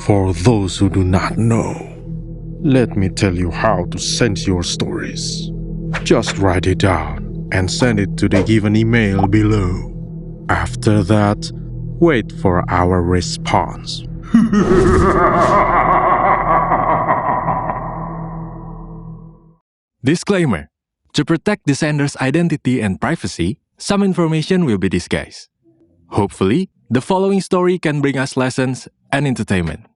For those who do not know, let me tell you how to send your stories. Just write it down and send it to the given email below. After that, wait for our response. Disclaimer: to protect the sender's identity and privacy, some information will be disguised. Hopefully, the following story can bring us lessons and entertainment.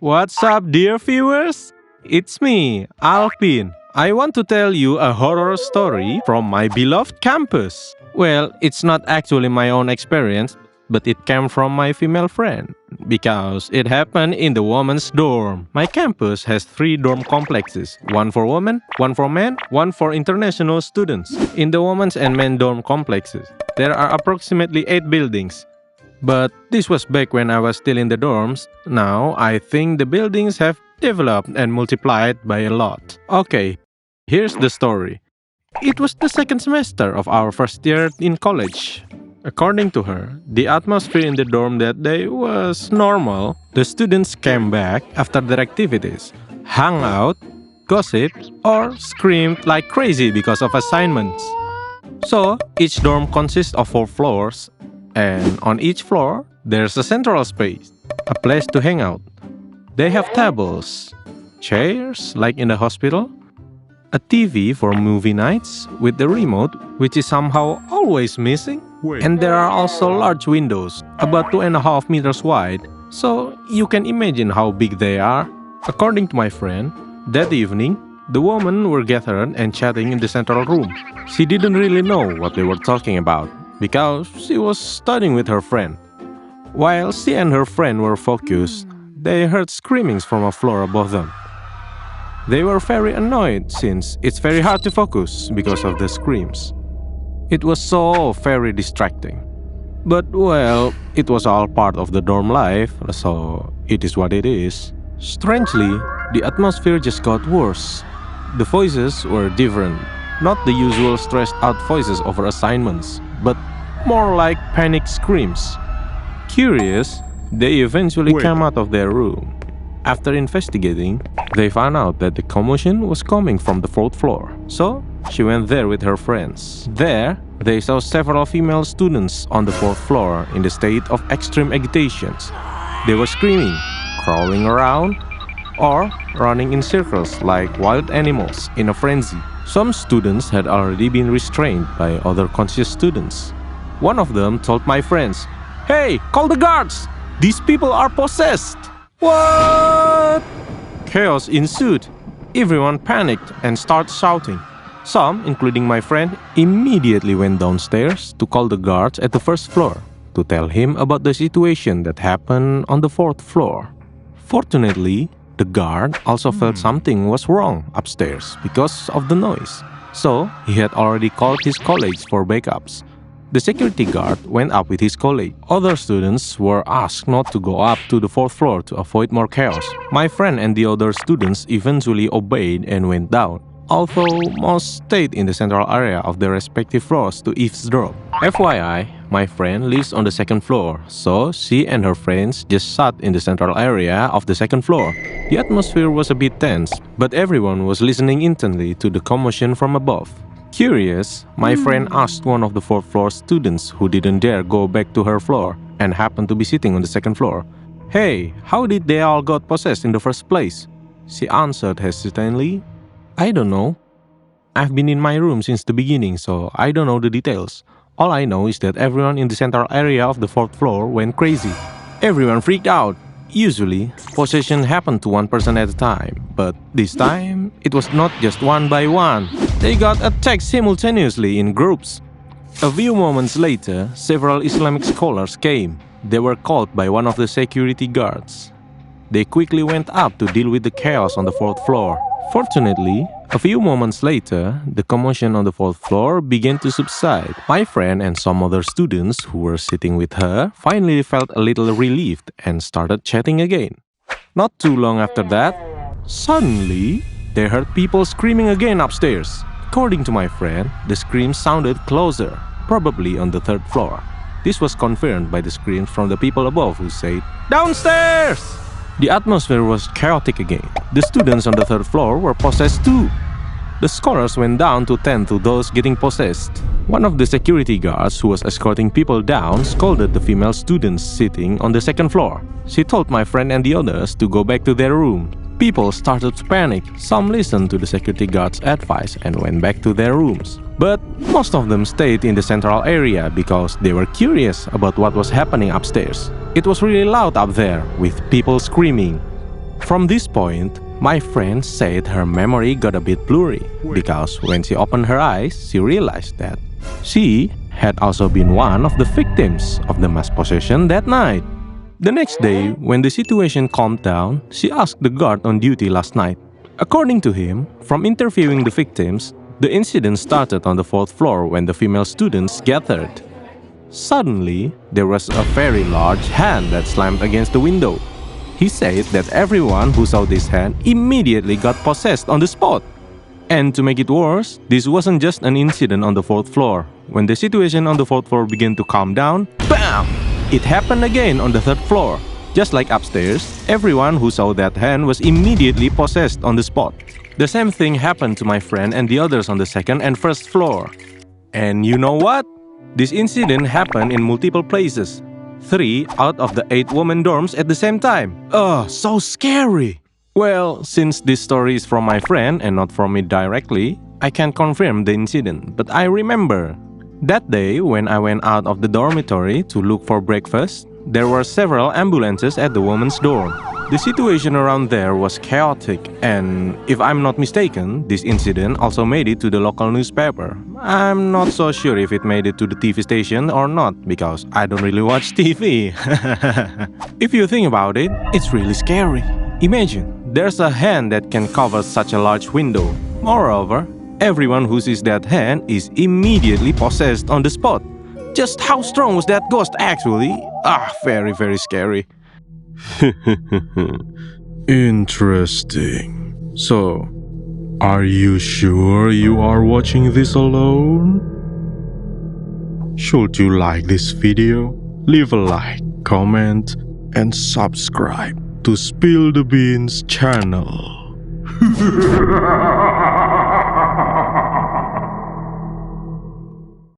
What's up, dear viewers? It's me, Alpin. I want to tell you a horror story from my beloved campus. Well, it's not actually my own experience, but it came from my female friend, because it happened in the women's dorm. My campus has 3 dorm complexes, one for women, one for men, one for international students. In the women's and men dorm complexes, there are approximately 8 buildings. But this was back when I was still in the dorms. Now, I think the buildings have developed and multiplied by a lot. Okay, here's the story. It was the second semester of our first year in college. According to her, the atmosphere in the dorm that day was normal. The students came back after their activities, hung out, gossiped, or screamed like crazy because of assignments. So, each dorm consists of 4 floors, and on each floor, there's a central space, a place to hang out. They have tables, chairs like in the hospital, a TV for movie nights with the remote, which is somehow always missing. And there are also large windows, about 2.5 meters wide, so you can imagine how big they are. According to my friend, that evening, the women were gathered and chatting in the central room. She didn't really know what they were talking about, because she was studying with her friend. While she and her friend were focused, they heard screamings from a floor above them. They were very annoyed since it's very hard to focus because of the screams. It was so very distracting. But well, it was all part of the dorm life, so it is what it is. Strangely, the atmosphere just got worse. The voices were different, not the usual stressed out voices over assignments, but more like panic screams. Curious, they eventually came out of their room. After investigating, they found out that the commotion was coming from the 4th floor. So, she went there with her friends. There, they saw several female students on the 4th floor in the state of extreme agitations. They were screaming, crawling around, or running in circles like wild animals in a frenzy. Some students had already been restrained by other conscious students. One of them told my friends, "Hey, call the guards! These people are possessed!" What? Chaos ensued. Everyone panicked and started shouting. Some, including my friend, immediately went downstairs to call the guards at the 1st floor to tell him about the situation that happened on the 4th floor. Fortunately, the guard also felt something was wrong upstairs because of the noise, so he had already called his colleagues for backups. The security guard went up with his colleague. Other students were asked not to go up to the 4th floor to avoid more chaos. My friend and the other students eventually obeyed and went down, although most stayed in the central area of their respective floors to eavesdrop. FYI, my friend lives on the 2nd floor, so she and her friends just sat in the central area of the 2nd floor. The atmosphere was a bit tense, but everyone was listening intently to the commotion from above. Curious, my friend asked one of the 4th floor students who didn't dare go back to her floor and happened to be sitting on the 2nd floor, "Hey, how did they all got possessed in the first place?" She answered hesitantly, "I don't know. I've been in my room since the beginning, so I don't know the details. All I know is that everyone in the central area of the 4th floor went crazy. Everyone freaked out. Usually, possession happened to one person at a time, but this time, it was not just one by one. They got attacked simultaneously in groups." A few moments later, several Islamic scholars came. They were called by one of the security guards. They quickly went up to deal with the chaos on the 4th floor. Fortunately, a few moments later, the commotion on the 4th floor began to subside. My friend and some other students who were sitting with her finally felt a little relieved and started chatting again. Not too long after that, suddenly, they heard people screaming again upstairs. According to my friend, the screams sounded closer, probably on the 3rd floor. This was confirmed by the screams from the people above who said, "Downstairs!" The atmosphere was chaotic again. The students on the third floor were possessed too. The scores went down to 10 to those getting possessed. One of the security guards who was escorting people down scolded the female students sitting on the second floor. She told my friend and the others to go back to their room. People started to panic. Some listened to the security guard's advice and went back to their rooms. But most of them stayed in the central area because they were curious about what was happening upstairs. It was really loud up there, with people screaming. From this point, my friend said her memory got a bit blurry because when she opened her eyes, she realized that she had also been one of the victims of the mass possession that night. The next day, when the situation calmed down, she asked the guard on duty last night. According to him, from interviewing the victims, the incident started on the fourth floor when the female students gathered. Suddenly, there was a very large hand that slammed against the window. He said that everyone who saw this hand immediately got possessed on the spot. And to make it worse, this wasn't just an incident on the fourth floor. When the situation on the fourth floor began to calm down, BAM! It happened again on the third floor. Just like upstairs, everyone who saw that hand was immediately possessed on the spot. The same thing happened to my friend and the others on the second and first floor. And you know what? This incident happened in multiple places. 3 out of the 8 women dorms at the same time. Ugh, so scary! Well, since this story is from my friend and not from me directly, I can't confirm the incident, but I remember. That day, when I went out of the dormitory to look for breakfast, there were several ambulances at the women's dorm. The situation around there was chaotic, and if I'm not mistaken, this incident also made it to the local newspaper. I'm not so sure if it made it to the TV station or not, because I don't really watch TV. If you think about it, it's really scary. Imagine, there's a hand that can cover such a large window. Moreover, everyone who sees that hand is immediately possessed on the spot. Just how strong was that ghost actually? Very, very scary. Interesting. So, are you sure you are watching this alone? Should you like this video, leave a like, comment, and subscribe to Spill the Beans channel.